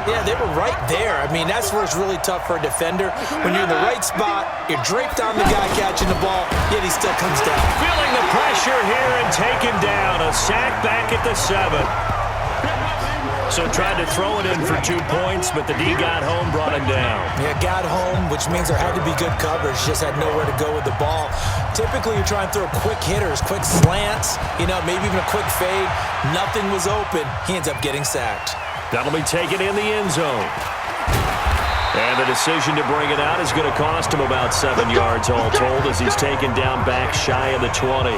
Yeah, they were right there. I mean, that's where it's really tough for a defender. When you're in the right spot, you're draped on the guy catching the ball, yet he still comes down. Feeling the pressure here and taken down. A sack back at the 7. So tried to throw it in for 2 points, but the D got home, brought him down. Yeah, got home, which means there had to be good coverage. Just had nowhere to go with the ball. Typically, you're trying to throw quick hitters, quick slants, maybe even a quick fade. Nothing was open. He ends up getting sacked. That'll be taken in the end zone. And the decision to bring it out is going to cost him about 7 yards all told as he's taken down back shy of the 20.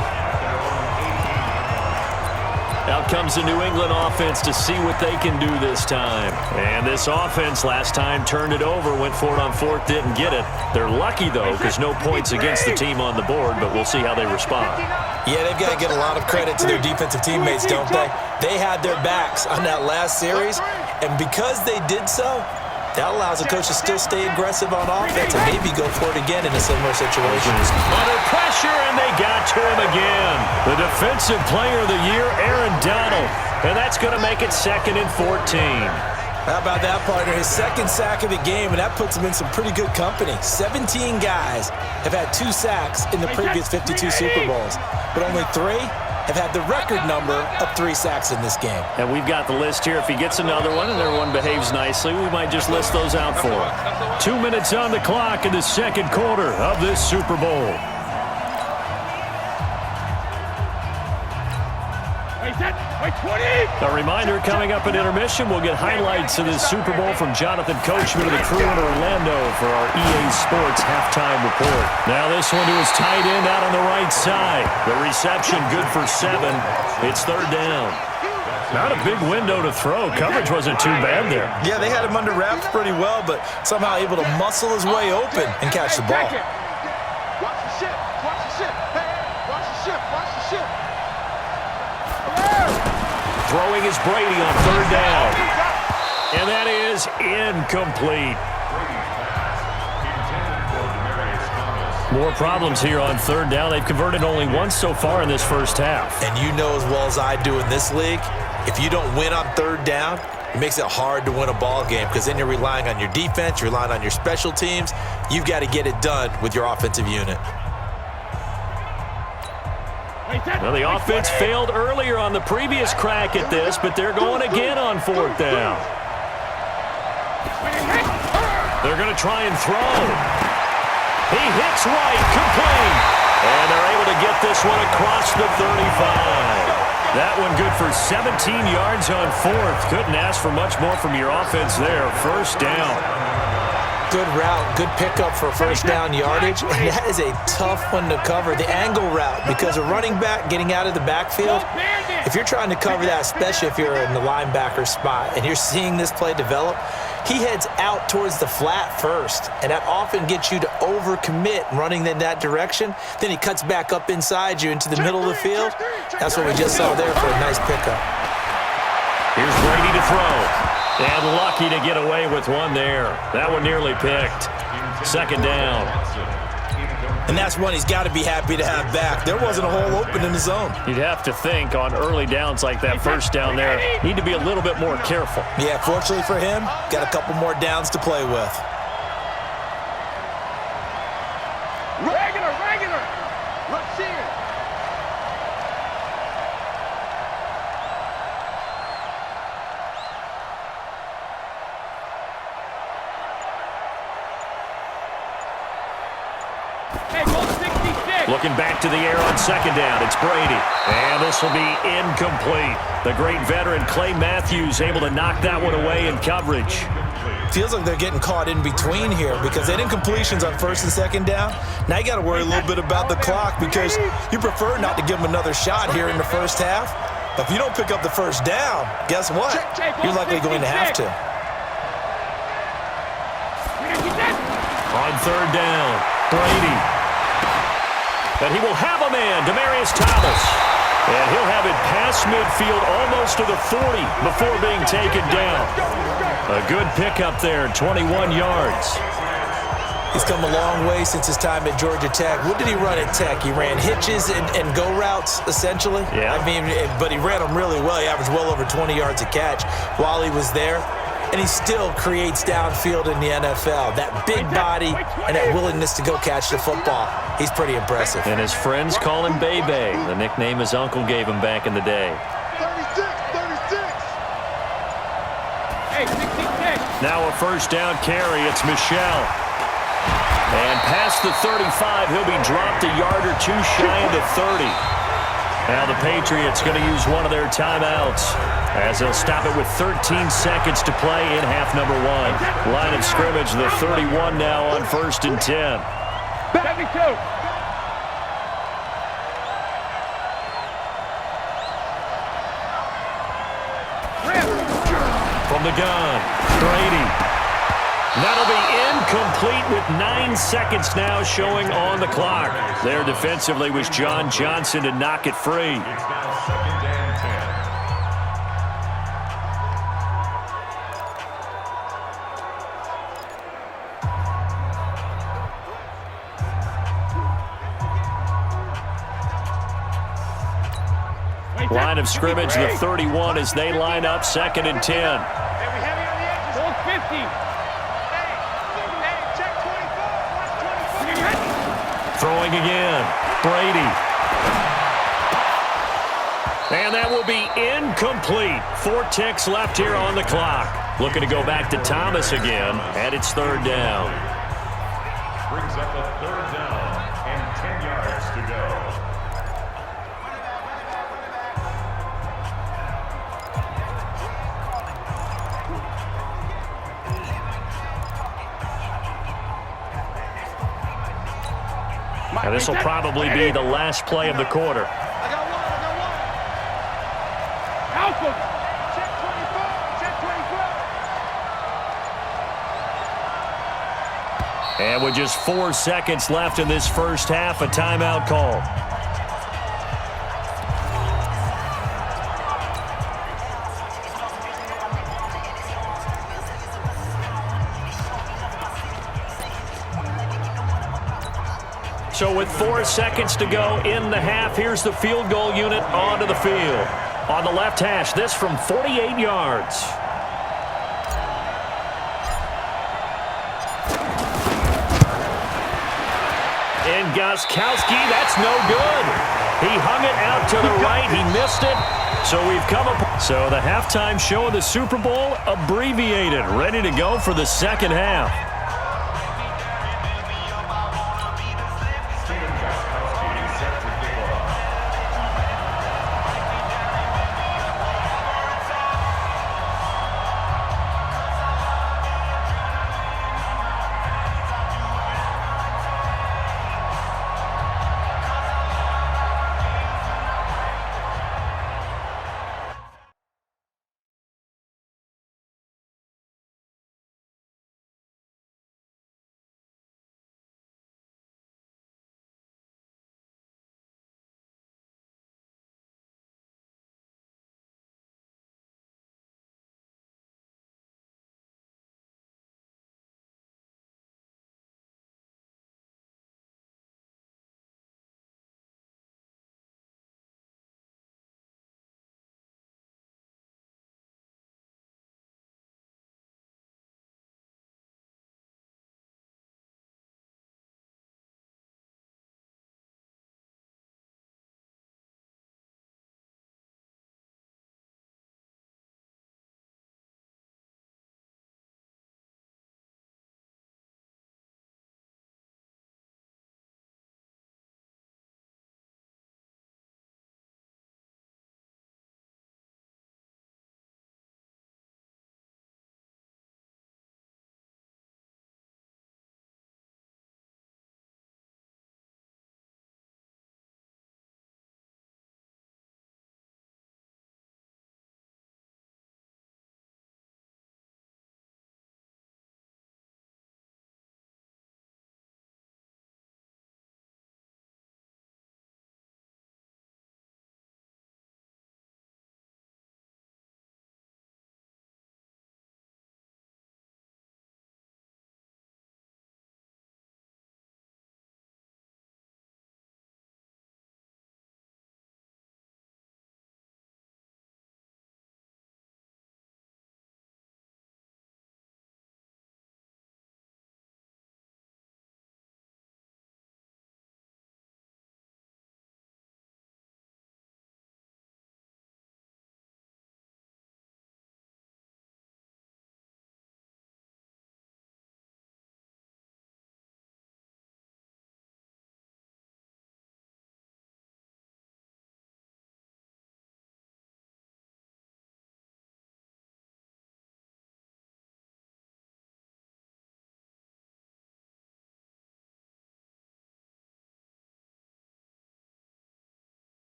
Out comes the New England offense to see what they can do this time. And this offense last time turned it over, went for it on 4th, didn't get it. They're lucky, though, because no points against the team on the board, but we'll see how they respond. Yeah, they've got to get a lot of credit to their defensive teammates, don't they? They had their backs on that last series, and because they did so, that allows the coach to still stay aggressive on offense and maybe go for it again in a similar situation. Under pressure, and they got to him again. The Defensive Player of the Year, Aaron Donald. And that's going to make it 2nd and 14. How about that, partner? His 2nd sack of the game, and that puts him in some pretty good company. 17 guys have had 2 sacks in the previous 52 Super Bowls, but only 3 have had the record number of 3 sacks in this game. And we've got the list here. If he gets another one and everyone behaves nicely, we might just list those out for him. 2 minutes on the clock in the 2nd quarter of this Super Bowl. A reminder, coming up at intermission, we'll get highlights of this Super Bowl from Jonathan Coachman of the crew in Orlando for our EA Sports halftime report. Now this one to his tight end out on the right side. The reception good for 7. It's 3rd down. Not a big window to throw. Coverage wasn't too bad there. Yeah, they had him under wraps pretty well, but somehow able to muscle his way open and catch the ball. Watch the ship. Watch the ship. Hey, watch the ship. Watch the ship. Throwing is Brady on 3rd down. And that is incomplete. More problems here on 3rd down. They've converted only once so far in this first half. And you know as well as I do in this league, if you don't win on 3rd down, it makes it hard to win a ball game because then you're relying on your defense, you're relying on your special teams. You've got to get it done with your offensive unit. Well, the offense failed earlier on the previous crack at this, but they're going again on 4th down. They're going to try and throw. He hits right, complete. And they're able to get this one across the 35. That one good for 17 yards on 4th. Couldn't ask for much more from your offense there. 1st down. Good route, good pickup for 1st down yardage, and that is a tough one to cover, the angle route, because a running back getting out of the backfield, if you're trying to cover that, especially if you're in the linebacker spot, and you're seeing this play develop, he heads out towards the flat first, and that often gets you to overcommit running in that direction. Then he cuts back up inside you into the middle of the field. That's what we just saw there for a nice pickup. Here's Brady to throw. And lucky to get away with one there. That one nearly picked. 2nd down. And that's one he's got to be happy to have back. There wasn't a hole open in the zone. You'd have to think on early downs like that 1st down there, need to be a little bit more careful. Yeah, fortunately for him, got a couple more downs to play with. Regular. Let's see it. Looking back to the air on 2nd down. It's Brady. And this will be incomplete. The great veteran Clay Matthews able to knock that one away in coverage. Feels like they're getting caught in between here because they did incompletions on 1st and 2nd down. Now you got to worry a little bit about the clock because you prefer not to give them another shot here in the 1st half. But if you don't pick up the 1st down, guess what? You're likely going to have to. On 3rd down, Brady. And he will have a man, Demaryius Thomas. And he'll have it past midfield almost to the 40 before being taken down. A good pickup there, 21 yards. He's come a long way since his time at Georgia Tech. What did he run at Tech? He ran hitches and go routes, essentially. Yeah. I mean, but he ran them really well. He averaged well over 20 yards a catch while he was there. and he still creates downfield in the NFL. That big body and that willingness to go catch the football, he's pretty impressive. And his friends call him Bebe, the nickname his uncle gave him back in the day. 36. Hey, 66. Now a first down carry. It's Michel. And past the 35, he'll be dropped a yard or two shy of the 30. Now the Patriots going to use one of their timeouts as they'll stop it with 13 seconds to play in half number 1. Line of scrimmage, the 31 now on 1st and 10. 72. From the gun, Brady. That'll be incomplete with 9 seconds now showing on the clock. There defensively was John Johnson to knock it free. It's now 2nd and 10. Line of scrimmage, the 31 as they line up 2nd and 10. Hold 50. Throwing again, Brady. And that will be incomplete. 4 ticks left here on the clock. Looking to go back to Thomas again, and it's 3rd down. Brings up a 3rd down and 10 yards to go. Now this will probably be the last play of the quarter. I got one. Alpha. Check 24. And with just 4 seconds left in this first half, a timeout call. So with 4 seconds to go in the half, here's the field goal unit onto the field. On the left hash, this from 48 yards. And Gostkowski, that's no good. He hung it out to the right. He missed it. So we've come up. So the halftime show of the Super Bowl abbreviated, ready to go for the second half.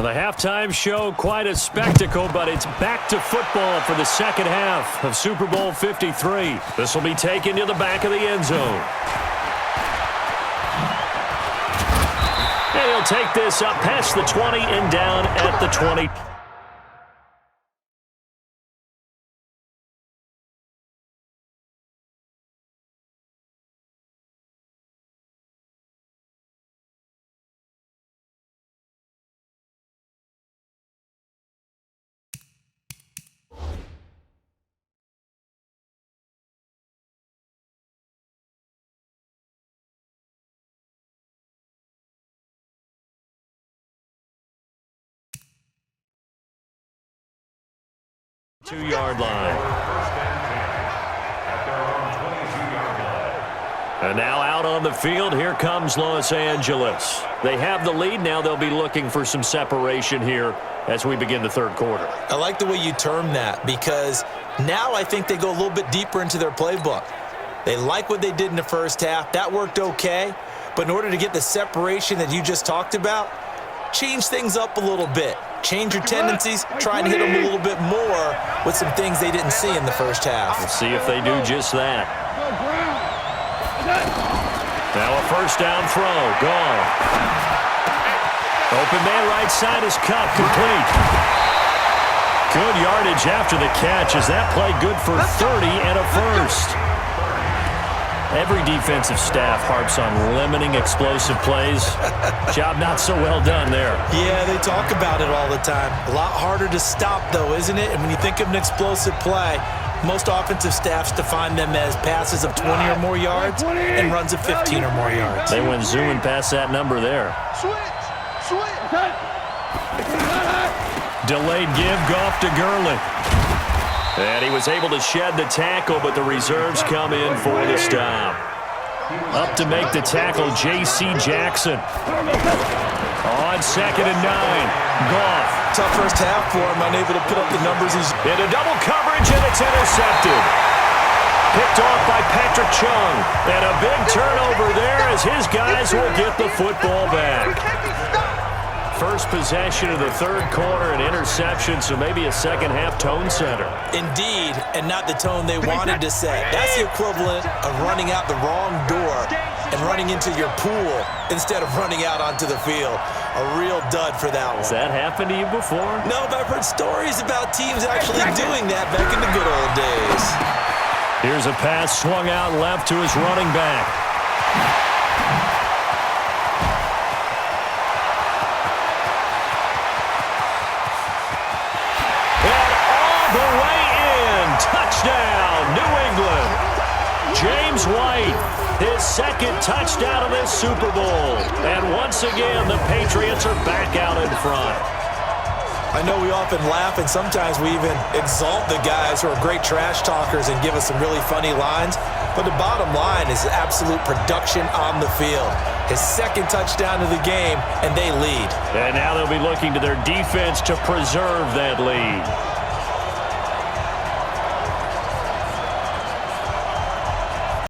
The halftime show, quite a spectacle, but it's back to football for the second half of Super Bowl 53. This will be taken to the back of the end zone. And he'll take this up past the 20 and down at the 20. Two-yard line. And now out on the field, here comes Los Angeles. They have the lead. Now they'll be looking for some separation here as we begin the third quarter. I like the way you term that, because now I think they go a little bit deeper into their playbook. They like what they did in the first half. That worked okay. But in order to get the separation that you just talked about, change things up a little bit. Change your tendencies, try and hit them a little bit more with some things they didn't see in the first half. We'll see if they do just that. Now a first down throw, gone. Open man right side is Cup, complete. Good yardage after the catch. Is that play good for 30 and a first? Every defensive staff harps on limiting explosive plays. Job not so well done there. Yeah, they talk about it all the time. A lot harder to stop, though, isn't it? And when you think of an explosive play, most offensive staffs define them as passes of 20 or more yards and runs of 15 or more yards. They went zooming past that number there. Delayed give, Goff to Gurley. And he was able to shed the tackle, but the reserves come in for the stop. Up to make the tackle, J.C. Jackson. On 2nd and 9, Goff. Tough first half for him, unable to put up the numbers. Into double coverage, and it's intercepted. Picked off by Patrick Chung. And a big turnover there as his guys will get the football back. First possession of the third quarter, an interception, so maybe a second-half tone setter. Indeed, and not the tone they wanted to set. That's the equivalent of running out the wrong door and running into your pool instead of running out onto the field. A real dud for that one. Has that happened to you before? No, but I've heard stories about teams actually doing that back in the good old days. Here's a pass swung out left to his running back. Touchdown, New England. James White, his second touchdown of this Super Bowl. And once again, the Patriots are back out in front. I know we often laugh, and sometimes we even exalt the guys who are great trash talkers and give us some really funny lines. But the bottom line is absolute production on the field. His second touchdown of the game, and they lead. And now they'll be looking to their defense to preserve that lead.